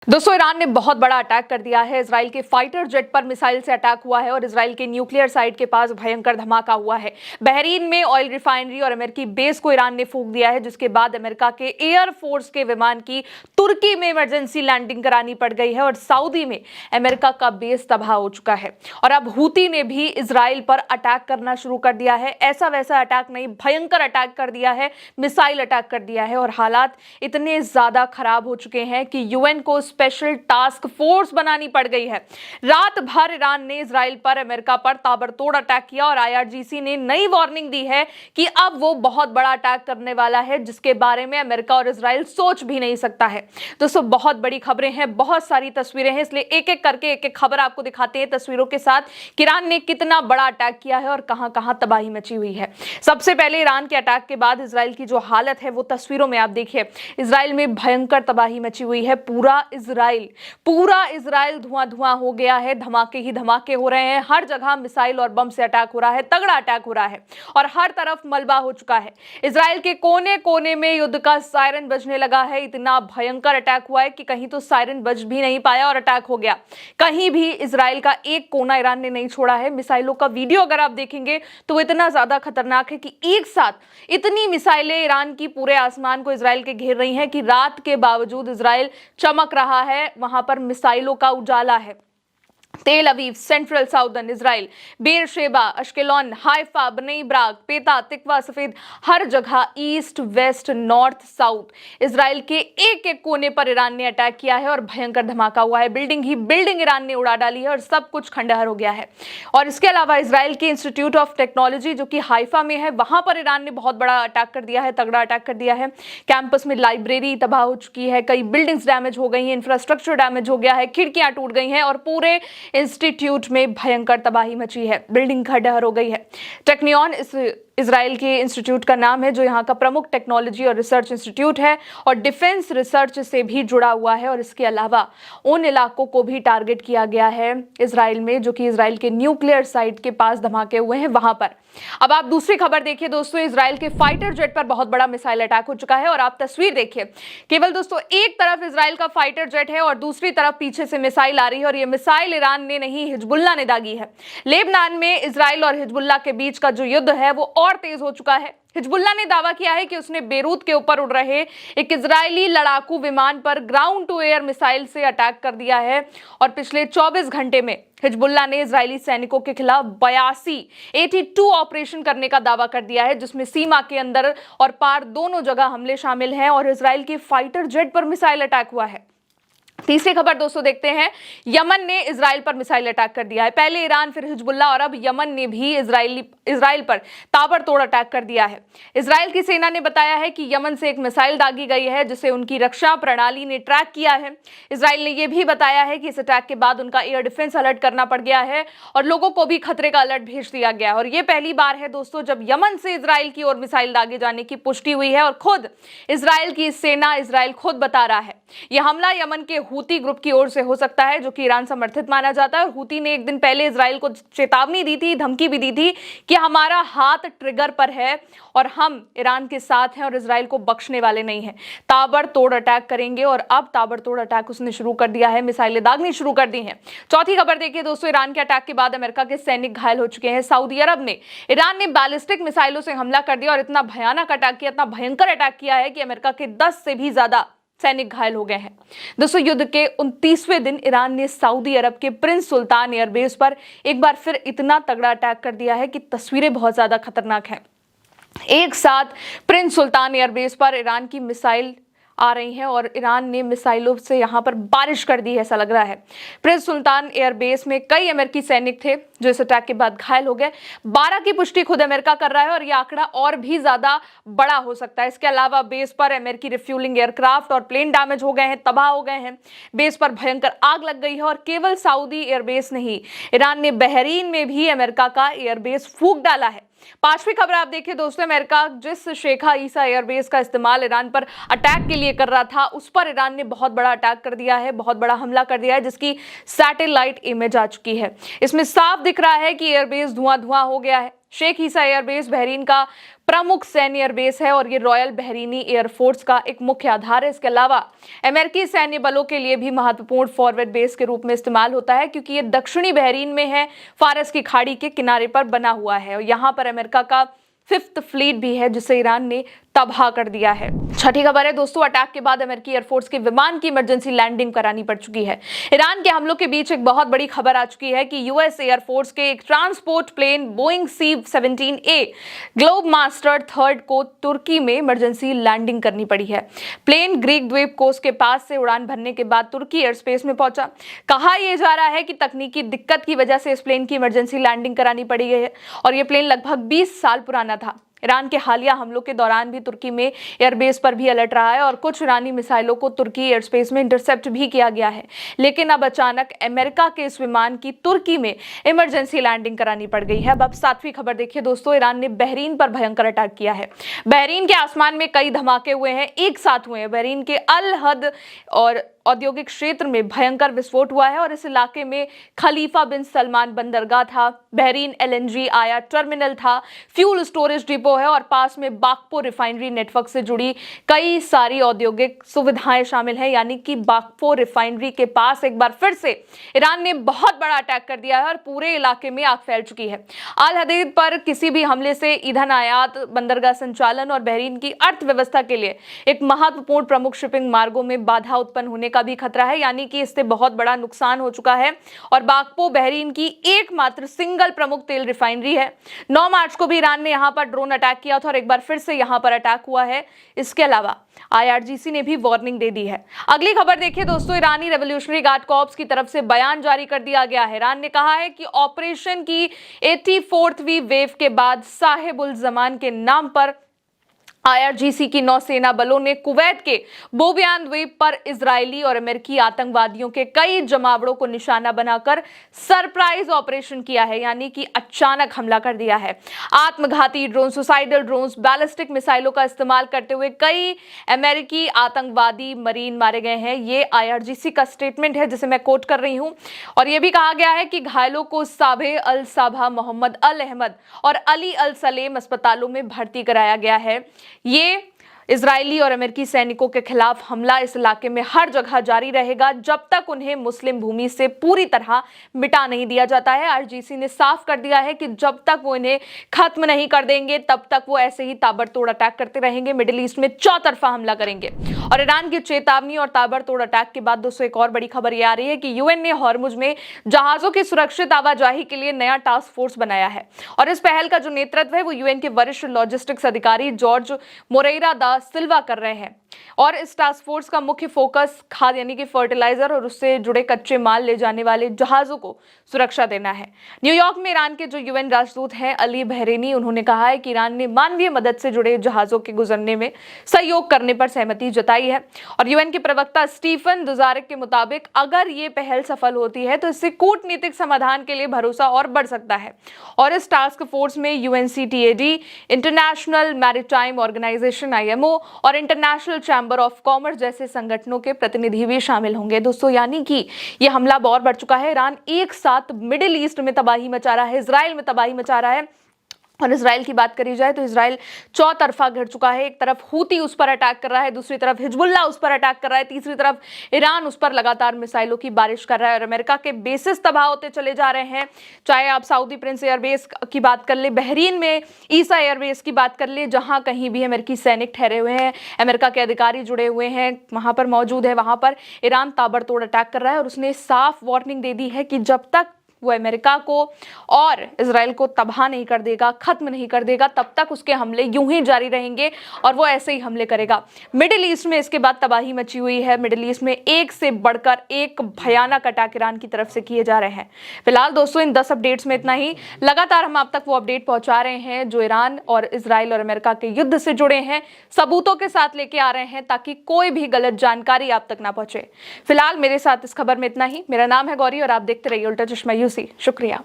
दोस्तों ईरान ने बहुत बड़ा अटैक कर दिया है। इजराइल के फाइटर जेट पर मिसाइल से अटैक हुआ है और इजराइल के न्यूक्लियर साइट के पास भयंकर धमाका हुआ है। बहरीन में ऑयल रिफाइनरी और अमेरिकी बेस को ईरान ने फूंक दिया है, जिसके बाद अमेरिका के एयर फोर्स के विमान की तुर्की में इमरजेंसी लैंडिंग करानी पड़ गई है और सऊदी में अमेरिका का बेस तबाह हो चुका है। और अब हूती ने भी इजराइल पर अटैक करना शुरू कर दिया है। ऐसा वैसा अटैक नहीं, भयंकर अटैक कर दिया है, मिसाइल अटैक कर दिया है और हालात इतने ज्यादा खराब हो चुके हैं कि यूएन को स्पेशल टास्क फोर्स बनानी पड़ गई है। रात भर ईरान ने इजराइल पर, अमेरिका पर ताबड़तोड़ अटैक किया और आईआरजीसी ने नई वार्निंग दी है कि अब वो बहुत बड़ा अटैक करने वाला है, जिसके बारे में अमेरिका और इजराइल सोच भी नहीं सकता है। दोस्तों बहुत बड़ी खबरें हैं, बहुत सारी तस्वीरें हैं, इसलिए एक एक करके एक एक खबर आपको दिखाते हैं तस्वीरों के साथ कि ईरान ने कितना बड़ा अटैक किया है और कहां कहां तबाही मची हुई है। सबसे पहले ईरान के अटैक के बाद इजराइल की जो हालत है वो तस्वीरों में आप देखिए। इजराइल में भयंकर तबाही मची हुई है। पूरा इजराइल धुआं धुआं हो गया है। धमाके ही धमाके हो रहे हैं, हर जगह मिसाइल और बम से अटैक हो रहा है, तगड़ा अटैक हो रहा है और हर तरफ मलबा हो चुका है। इजराइल के कोने कोने में युद्ध का सायरन बजने लगा है। इतना भयंकर अटैक हुआ है कि कहीं तो सायरन बज भी नहीं पाया और अटैक हो गया। कहीं भी इजराइल का एक कोना ईरान ने नहीं छोड़ा है। मिसाइलों का वीडियो अगर आप देखेंगे तो वो इतना ज्यादा खतरनाक है कि एक साथ इतनी मिसाइलें ईरान की पूरे आसमान को इजराइल के घेर रही हैं कि रात के बावजूद इजराइल चमक रहा है। वहां पर मिसाइलों का उजाला है। Tel Aviv, central southern Israel, Beersheba, Ashkelon, Haifa, Bnei Brak, Petah, Tikva, Safed, हर जगह east west north south Israel के एक एक कोने पर ईरान ने अटैक किया है और भयंकर धमाका हुआ है। बिल्डिंग ही बिल्डिंग ईरान ने उड़ा डाली है और सब कुछ खंडहर हो गया है। और इसके अलावा इजराइल के इंस्टीट्यूट ऑफ टेक्नोलॉजी जो कि हाइफा में है, वहां पर ईरान ने बहुत बड़ा अटैक कर दिया है, तगड़ा अटैक कर दिया है। कैंपस में लाइब्रेरी तबाह हो चुकी है, कई बिल्डिंग्स डैमेज हो गई हैं, इंफ्रास्ट्रक्चर डैमेज हो गया है, खिड़कियां टूट गई हैं और पूरे इंस्टीट्यूट में भयंकर तबाही मची है। बिल्डिंग खंडहर हो गई है। टेक्नियन इजराइल के इंस्टीट्यूट का नाम है, जो यहाँ का प्रमुख टेक्नोलॉजी और रिसर्च इंस्टीट्यूट है और डिफेंस रिसर्च से भी जुड़ा हुआ है। और इसके अलावा उन इलाकों को भी टारगेट किया गया है इजराइल में जो कि इजराइल के न्यूक्लियर साइट के पास धमाके हुए हैं वहां पर। अब आप दूसरी खबर देखिए दोस्तों, इजराइल के फाइटर जेट पर बहुत बड़ा मिसाइल अटैक हो चुका है और आप तस्वीर देखिए। केवल दोस्तों एक तरफ इजराइल का फाइटर जेट है और दूसरी तरफ पीछे से मिसाइल आ रही है और ये मिसाइल ईरान ने नहीं, हिजबुल्लाह ने दागी है। लेबनान में इजराइल और हिजबुल्लाह के बीच का जो युद्ध है वो और तेज हो चुका है। हिजबुल्लाह ने दावा किया है कि उसने बेरूत के ऊपर उड़ रहे एक इजरायली लड़ाकू विमान पर ग्राउंड टू एयर मिसाइल से अटैक कर दिया है और पिछले 24 घंटे में हिजबुल्लाह ने इजरायली सैनिकों के खिलाफ 82 ऑपरेशन करने का दावा कर दिया है, जिसमें सीमा के अंदर और पार दोनों जगह हमले शामिल हैं और इजराइल के फाइटर जेट पर मिसाइल अटैक हुआ है। तीसरी खबर दोस्तों देखते हैं, यमन ने इजराइल पर मिसाइल अटैक कर दिया है। पहले ईरान, फिर हिजबुल्लाह और अब यमन ने भी इजराइल पर ताबड़तोड़ अटैक कर दिया है। इजराइल की सेना ने बताया है कि यमन से एक मिसाइल दागी गई है जिसे उनकी रक्षा प्रणाली ने ट्रैक किया है। इजराइल ने यह भी बताया है कि इस अटैक के बाद उनका एयर डिफेंस अलर्ट करना पड़ गया है और लोगों को भी खतरे का अलर्ट भेज दिया गया है। और यह पहली बार है दोस्तों जब यमन से इजराइल की ओर मिसाइल दागे जाने की पुष्टि हुई है और खुद इजराइल की सेना, इजराइल खुद बता रहा है यह हमला यमन के हूती ग्रुप की ओर से हो सकता है, जो कि ईरान समर्थित माना जाता है। और हूती ने एक दिन पहले इजराइल को चेतावनी दी थी, धमकी भी दी थी कि हमारा हाथ ट्रिगर पर है और हम ईरान के साथ हैं और इजराइल को बख्शने वाले नहीं हैं, ताबड़तोड़ अटैक करेंगे। और अब ताबड़तोड़ अटैक उसने शुरू कर दिया है, मिसाइलें दागनी शुरू कर दी हैं। चौथी खबर देखिए दोस्तों, ईरान के अटैक के बाद अमेरिका के सैनिक घायल हो चुके हैं। सऊदी अरब ने ईरान ने बैलिस्टिक मिसाइलों से हमला कर दिया और इतना भयानक अटैक किया, इतना भयंकर अटैक किया है कि अमेरिका के 10 से भी ज्यादा सैनिक घायल हो गए हैं। दोस्तों युद्ध के 29वें दिन ईरान ने सऊदी अरब के प्रिंस सुल्तान एयरबेस पर एक बार फिर इतना तगड़ा अटैक कर दिया है कि तस्वीरें बहुत ज्यादा खतरनाक हैं। एक साथ प्रिंस सुल्तान एयरबेस पर ईरान की मिसाइल आ रही हैं और ईरान ने मिसाइलों से यहां पर बारिश कर दी है, ऐसा लग रहा है। प्रिंस सुल्तान एयरबेस में कई अमेरिकी सैनिक थे जो इस अटैक के बाद घायल हो गए। 12 की पुष्टि खुद अमेरिका कर रहा है और यह आंकड़ा और भी ज्यादा बड़ा हो सकता है। इसके अलावा बेस पर अमेरिकी रिफ्यूलिंग एयरक्राफ्ट और प्लेन डैमेज हो गए हैं, तबाह हो गए हैं। बेस पर भयंकर आग लग गई है और केवल सऊदी एयरबेस नहीं, ईरान ने बहरीन में भी अमेरिका का एयरबेस फूंक डाला है। पांचवी खबर आप देखिए दोस्तों, अमेरिका जिस शेखा ईसा एयरबेस का इस्तेमाल ईरान पर अटैक के लिए कर रहा था, उस पर ईरान ने बहुत बड़ा अटैक कर दिया है, बहुत बड़ा हमला कर दिया है, जिसकी सैटेलाइट इमेज आ चुकी है। इसमें साफ दिख रहा है कि एयरबेस धुआं धुआं हो गया है। शेख ईसा एयरबेस बहरीन का प्रमुख सैन्य एयरबेस है और ये रॉयल बहरीनी एयरफोर्स का एक मुख्य आधार है। इसके अलावा अमेरिकी सैन्य बलों के लिए भी महत्वपूर्ण फॉरवर्ड बेस के रूप में इस्तेमाल होता है, क्योंकि ये दक्षिणी बहरीन में है, फारस की खाड़ी के किनारे पर बना हुआ है और यहाँ पर अमेरिका का 5th फ्लीट भी है, जिसे ईरान ने तबाह कर दिया है। छठी खबर है दोस्तों, अटैक के बाद अमेरिकी एयरफोर्स के विमान की इमरजेंसी लैंडिंग करानी पड़ चुकी है। ईरान के हमलों के बीच एक बहुत बड़ी खबर आ चुकी है कि यूएस एयरफोर्स के एक transport plane Boeing C-17A Globemaster 3 को तुर्की में इमरजेंसी लैंडिंग करनी पड़ी है। प्लेन ग्रीक द्वीप कोस्ट के पास से उड़ान भरने के बाद तुर्की एयर स्पेस में पहुंचा। कहा यह जा रहा है कि तकनीकी दिक्कत की वजह से इस प्लेन की इमरजेंसी लैंडिंग करानी पड़ी है और यह प्लेन लगभग 20 साल पुराना था। ईरान के हालिया हमलों के दौरान भी तुर्की में एयरबेस पर भी अलर्ट रहा है और कुछ ईरानी मिसाइलों को तुर्की एयर स्पेस में इंटरसेप्ट भी किया गया है, लेकिन अब अचानक अमेरिका के इस विमान की तुर्की में इमरजेंसी लैंडिंग करानी पड़ गई है। अब 7वीं खबर देखिए दोस्तों, ईरान ने बहरीन पर भयंकर अटैक किया है। बहरीन के आसमान में कई धमाके हुए हैं, एक साथ हुए हैं। बहरीन के अल हद और औद्योगिक क्षेत्र में भयंकर विस्फोट हुआ है और इस इलाके में खलीफा बिन सलमान बंदरगाह था, बहरीन LNG आयात टर्मिनल था, फ्यूल स्टोरेज डिपो है और पास में बाकपो रिफाइनरी नेटवर्क से जुड़ी कई सारी औद्योगिक सुविधाएं शामिल हैं। यानी कि बाकपो रिफाइनरी के पास एक बार फिर से ईरान ने बहुत बड़ा अटैक कर दिया है और पूरे इलाके में आग फैल चुकी है। अल हदीद पर किसी भी हमले से ईंधन आयात, बंदरगाह संचालन और बहरीन की अर्थव्यवस्था के लिए एक महत्वपूर्ण प्रमुख शिपिंग मार्गों में बाधा उत्पन्न होने का भी खतरा है। यानी कि इससे बहुत बड़ा नुकसान हो चुका है और बाकपो बहरीन की एकमात्र सिंगल प्रमुख तेल रिफाइनरी है। 9 मार्च को भी ईरान ने यहां पर ड्रोन अटैक किया था और एक बार फिर से यहां पर अटैक हुआ है। इसके अलावा IRGC ने भी वार्निंग दे दी है। अगली खबर देखिए दोस्तों, ईरानी रेवोल्यूशनरी गार्ड कॉर्प्स की तरफ से बयान जारी कर दिया गया है। ईरान ने कहा है कि ऑपरेशन की 84वीं वेव के बाद साहिब उल जमान के नाम पर IRGC की नौसेना बलों ने कुवैत के बोबियान द्वीप पर इजरायली और अमेरिकी आतंकवादियों के कई जमावड़ों को निशाना बनाकर सरप्राइज ऑपरेशन किया है। यानी कि अचानक हमला कर दिया है। आत्मघाती ड्रोन, सुसाइडल ड्रोन्स, बैलिस्टिक मिसाइलों का इस्तेमाल करते हुए कई अमेरिकी आतंकवादी मरीन मारे गए हैं। ये IRGC का स्टेटमेंट है जिसे मैं कोट कर रही हूं और यह भी कहा गया है कि घायलों को साबे अल साबा, मोहम्मद अल अहमद और अली अल सलेम अस्पतालों में भर्ती कराया गया है। ये इजरायली और अमेरिकी सैनिकों के खिलाफ हमला इस इलाके में हर जगह जारी रहेगा जब तक उन्हें मुस्लिम भूमि से पूरी तरह मिटा नहीं दिया जाता है। IRGC ने साफ कर दिया है कि जब तक वो इन्हें खत्म नहीं कर देंगे तब तक वो ऐसे ही ताबड़तोड़ अटैक करते रहेंगे, मिडिल ईस्ट में चौतरफा हमला करेंगे। और ईरान की चेतावनी और ताबड़तोड़ अटैक के बाद दोस्तों एक और बड़ी खबर ये आ रही है कि UN ने हॉर्मुज में जहाजों की सुरक्षित आवाजाही के लिए नया टास्क फोर्स बनाया है और इस पहल का जो नेतृत्व है वो UN के वरिष्ठ लॉजिस्टिक्स अधिकारी जॉर्ज मोरेरा दा सिल्वा कर रहे हैं और इस टास्क फोर्स का मुख्य फोकस खाद यानी कि फर्टिलाइजर और उससे जुड़े कच्चे माल ले जाने वाले जहाजों को सुरक्षा देना है। न्यूयॉर्क में ईरान के जो UN राजदूत हैं अली बहरेनी, उन्होंने कहा है कि ईरान ने मानवीय मदद से जुड़े जहाजों के गुजरने में सहयोग करने पर सहमति जताई है और UN के प्रवक्ता स्टीफन दुजारिक के मुताबिक अगर ये पहल सफल होती है तो इससे कूटनीतिक समाधान के लिए भरोसा और बढ़ सकता है और इस टास्क फोर्स में UNCTAD, international maritime organization IMO और इंटरनेशनल चैम्बर ऑफ कॉमर्स जैसे संगठनों के प्रतिनिधि भी शामिल होंगे दोस्तों। यानी कि यह हमला और बढ़ चुका है। ईरान एक साथ मिडिल ईस्ट में तबाही मचा रहा है, इजराइल में तबाही मचा रहा है और इजराइल की बात करी जाए तो इजराइल चौतरफा घिर चुका है। एक तरफ हूती उस पर अटैक कर रहा है, दूसरी तरफ हिजबुल्लाह उस पर अटैक कर रहा है, तीसरी तरफ ईरान उस पर लगातार मिसाइलों की बारिश कर रहा है और अमेरिका के बेसिस तबाह होते चले जा रहे हैं। चाहे आप सऊदी प्रिंस एयरबेस की बात कर ले, बहरीन में ईसा एयरबेस की बात कर ले, जहां कहीं भी अमेरिकी सैनिक ठहरे हुए हैं, अमेरिका के अधिकारी जुड़े हुए हैं, वहां पर मौजूद है, वहां पर ईरान ताबड़तोड़ अटैक कर रहा है और उसने साफ वार्निंग दे दी है कि जब तक वो अमेरिका को और इजराइल को तबाह नहीं कर देगा, खत्म नहीं कर देगा, तब तक उसके हमले यूं ही जारी रहेंगे और वो ऐसे ही हमले करेगा। मिडिल ईस्ट में इसके बाद तबाही मची हुई है। मिडिल ईस्ट में एक से बढ़कर एक भयानक अटैक ईरान की तरफ से किए जा रहे हैं। फिलहाल दोस्तों इन 10 अपडेट्स में इतना ही। लगातार हम आप तक वो अपडेट पहुंचा रहे हैं जो ईरान और इजराइल और अमेरिका के युद्ध से जुड़े हैं, सबूतों के साथ लेके आ रहे हैं ताकि कोई भी गलत जानकारी आप तक ना पहुंचे। फिलहाल मेरे साथ इस खबर में इतना ही। मेरा नाम है गौरी और आप देखते रहिए उल्टा चश्मा। शुक्रिया।